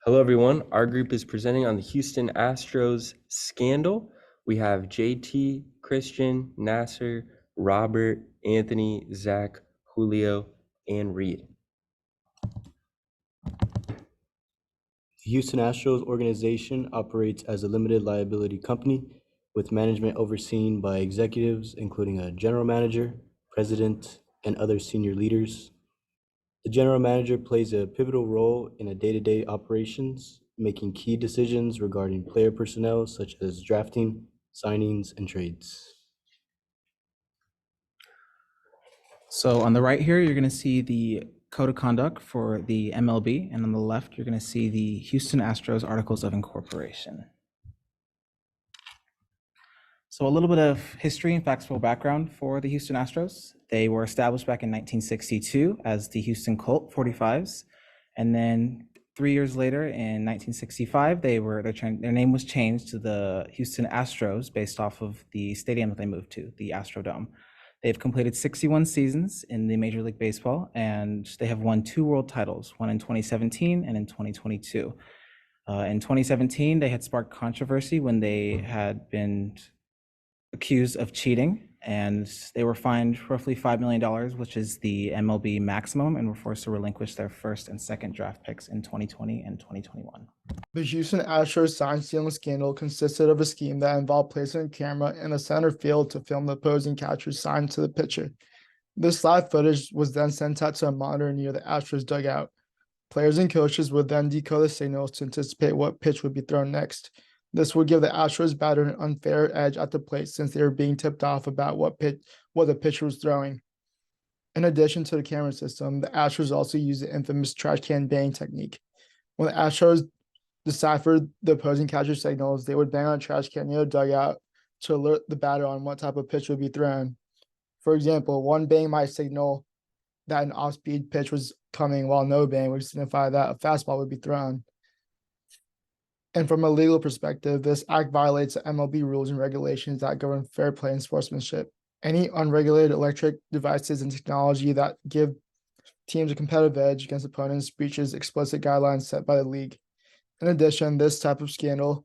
Hello, everyone. Our group is presenting on the Houston Astros scandal. We have JT, Christian, Nasser, Robert, Anthony, Zach, Julio, and Reed. The Houston Astros organization operates as a limited liability company with management overseen by executives, including a general manager, president, and other senior leaders. The general manager plays a pivotal role in a day-to-day operations, making key decisions regarding player personnel such as drafting, signings, and trades. So on the right here, you're going to see the code of conduct for the MLB, and on the left, you're going to see the Houston Astros Articles of Incorporation. So a little bit of history and factual background for the Houston Astros. They were established back in 1962 as the Houston Colt 45s, and then 3 years later, in 1965, their name was changed to the Houston Astros based off of the stadium that they moved to, the Astrodome. They've completed 61 seasons in the Major League Baseball, and they have won 2 world titles, one in 2017 and in 2022. In 2017, they had sparked controversy when they had been accused of cheating, and they were fined roughly $5 million, which is the MLB maximum, and were forced to relinquish their first and second draft picks in 2020 and 2021. The Houston Astros sign stealing scandal consisted of a scheme that involved placing a camera in the center field to film the opposing catcher's sign to the pitcher. This live footage was then sent out to a monitor near the Astros dugout. Players and coaches would then decode the signals to anticipate what pitch would be thrown next. This would give the Astros batter an unfair edge at the plate since they were being tipped off about what the pitcher was throwing. In addition to the camera system, the Astros also used the infamous trash can bang technique. When the Astros deciphered the opposing catcher's signals, they would bang on a trash can near the dugout to alert the batter on what type of pitch would be thrown. For example, one bang might signal that an off-speed pitch was coming, while no bang would signify that a fastball would be thrown. And from a legal perspective, this act violates the MLB rules and regulations that govern fair play and sportsmanship. Any unregulated electric devices and technology that give teams a competitive edge against opponents breaches explicit guidelines set by the league. In addition, this type of scandal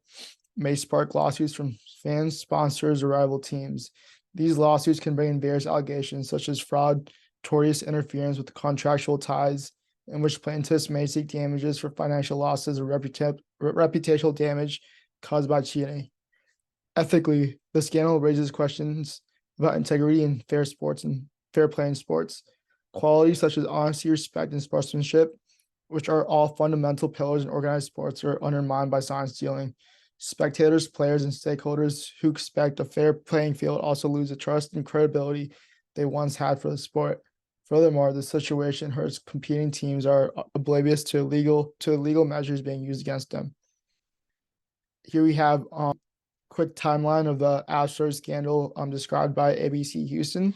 may spark lawsuits from fans, sponsors, or rival teams. These lawsuits can bring in various allegations such as fraud, tortious interference with contractual ties, in which plaintiffs may seek damages for financial losses or reputational damage caused by cheating. Ethically, the scandal raises questions about integrity and fair play in sports. Qualities such as honesty, respect, and sportsmanship, which are all fundamental pillars in organized sports, are undermined by sign stealing. Spectators, players, and stakeholders who expect a fair playing field also lose the trust and credibility they once had for the sport. Furthermore, the situation hurts competing teams are oblivious to legal measures being used against them. Here we have a quick timeline of the Astros scandal described by ABC Houston.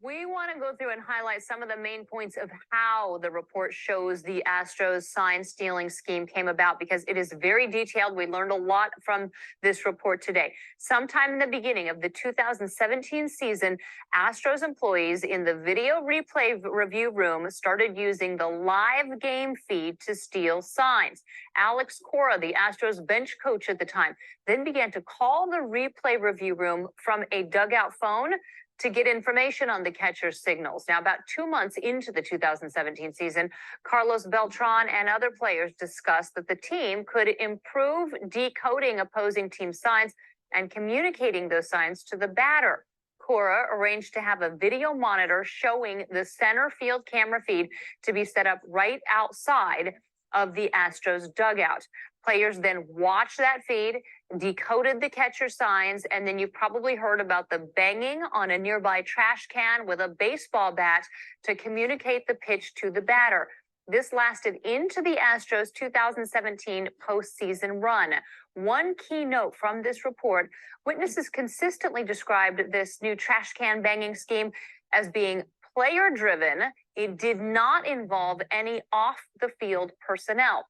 We want to go through and highlight some of the main points of how the report shows the Astros sign stealing scheme came about, because it is very detailed. We learned a lot from this report today. Sometime in the beginning of the 2017 season, Astros employees in the video replay review room started using the live game feed to steal signs. Alex Cora, the Astros bench coach at the time, then began to call the replay review room from a dugout phone to get information on the catcher's signals. Now, about 2 months into the 2017 season, Carlos Beltran and other players discussed that the team could improve decoding opposing team signs and communicating those signs to the batter. Cora arranged to have a video monitor showing the center field camera feed to be set up right outside of the Astros dugout. Players then watched that feed, decoded the catcher signs, and then you probably heard about the banging on a nearby trash can with a baseball bat to communicate the pitch to the batter. This lasted into the Astros' 2017 postseason run. One key note from this report: witnesses consistently described this new trash can banging scheme as being player-driven. It did not involve any off-the-field personnel.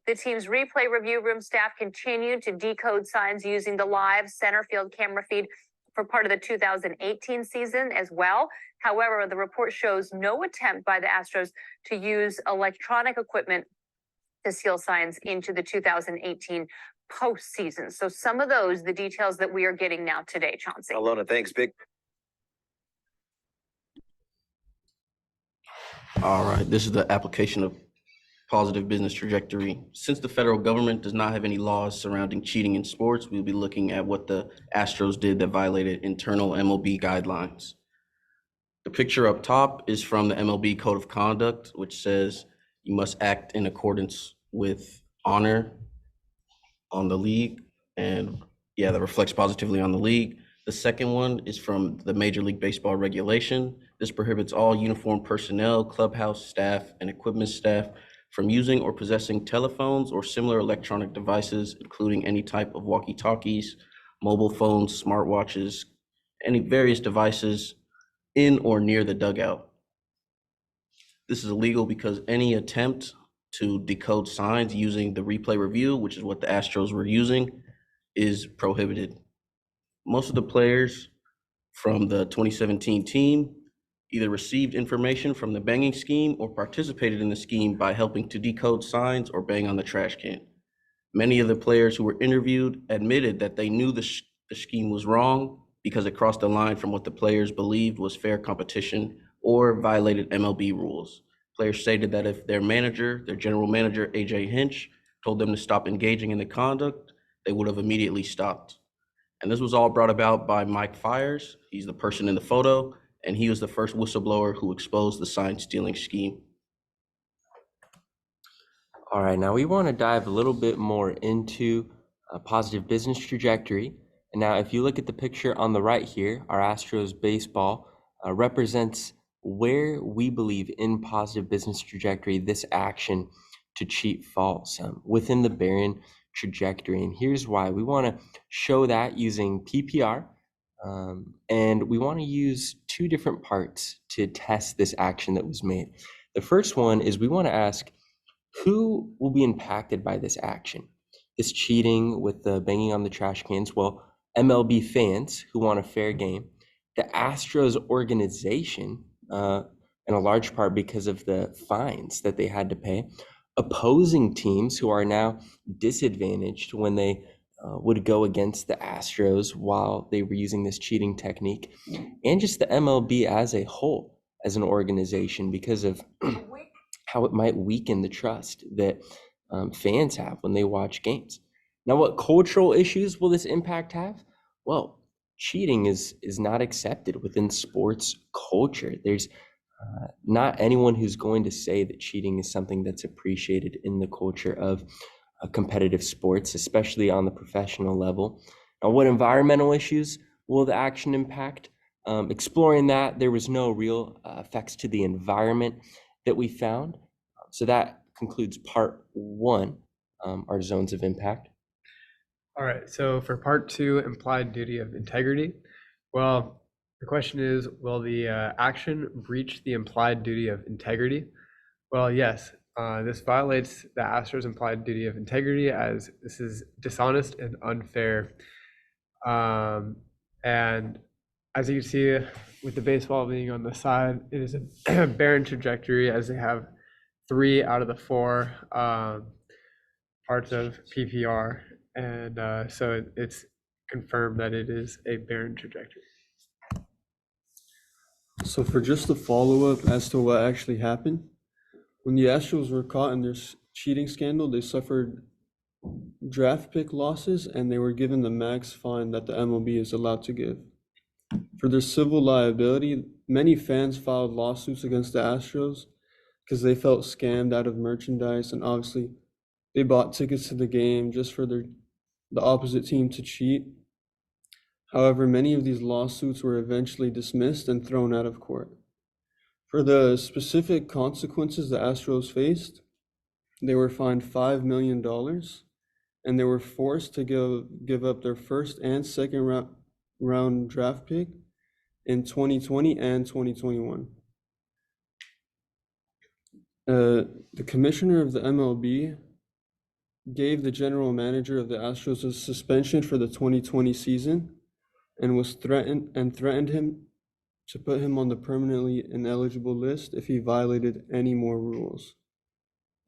The team's replay review room staff continued to decode signs using the live center field camera feed for part of the 2018 season as well. However, the report shows no attempt by the Astros to use electronic equipment to steal signs into the 2018 postseason. So some of those, the details that we are getting now today, Chauncey. Alona, thanks, big. All right, this is the application of positive business trajectory. Since the federal government does not have any laws surrounding cheating in sports, we'll be looking at what the Astros did that violated internal MLB guidelines. The picture up top is from the MLB Code of Conduct, which says you must act in accordance with honor on the league. And yeah, that reflects positively on the league. The second one is from the Major League Baseball regulation. This prohibits all uniformed personnel, clubhouse staff, and equipment staff from using or possessing telephones or similar electronic devices, including any type of walkie-talkies, mobile phones, smartwatches, any various devices in or near the dugout. This is illegal because any attempt to decode signs using the replay review, which is what the Astros were using, is prohibited. Most of the players from the 2017 team either received information from the banging scheme or participated in the scheme by helping to decode signs or bang on the trash can. Many of the players who were interviewed admitted that they knew the scheme was wrong because it crossed the line from what the players believed was fair competition or violated MLB rules. Players stated that if their general manager, AJ Hinch, told them to stop engaging in the conduct, they would have immediately stopped. And this was all brought about by Mike Fires. He's the person in the photo, and he was the first whistleblower who exposed the sign stealing scheme. All right, now we want to dive a little bit more into a positive business trajectory. And now if you look at the picture on the right here, our Astros baseball represents where we believe in positive business trajectory this action to cheat falls within the Barron trajectory. And here's why. We want to show that using PPR, and we want to use two different parts to test this action that was made. The first one is we want to ask, who will be impacted by this action? This cheating with the banging on the trash cans? Well, MLB fans who want a fair game, the Astros organization, in a large part because of the fines that they had to pay, opposing teams who are now disadvantaged when they would go against the Astros while they were using this cheating technique, and just the MLB as a whole, as an organization, because of how it might weaken the trust that fans have when they watch games. Now, what cultural issues will this impact have? Well, cheating is not accepted within sports culture. There's not anyone who's going to say that cheating is something that's appreciated in the culture of competitive sports, especially on the professional level. Now, what environmental issues will the action impact? Exploring that, there was no real effects to the environment that we found. So that concludes part one, our zones of impact. All right, so for part two, implied duty of integrity. Well, the question is, will the action breach the implied duty of integrity? Well, yes, this violates the Astros' implied duty of integrity, as this is dishonest and unfair. And as you can see with the baseball being on the side, it is a barren trajectory, as they have 3 out of the 4 parts of PPR. And so it's confirmed that it is a barren trajectory. So for just a follow-up as to what actually happened, when the Astros were caught in their cheating scandal, they suffered draft pick losses and they were given the max fine that the MLB is allowed to give. For their civil liability, many fans filed lawsuits against the Astros because they felt scammed out of merchandise, and obviously they bought tickets to the game just for the opposite team to cheat. However, many of these lawsuits were eventually dismissed and thrown out of court. For the specific consequences the Astros faced, they were fined $5 million, and they were forced to give up their first and second round draft pick in 2020 and 2021. The commissioner of the MLB gave the general manager of the Astros a suspension for the 2020 season and threatened him to put him on the permanently ineligible list if he violated any more rules.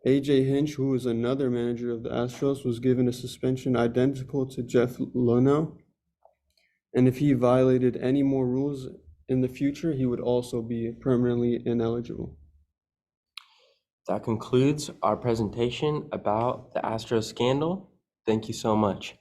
AJ Hinch, who was another manager of the Astros, was given a suspension identical to Jeff Luhnow. And if he violated any more rules in the future, he would also be permanently ineligible. That concludes our presentation about the Astros scandal. Thank you so much.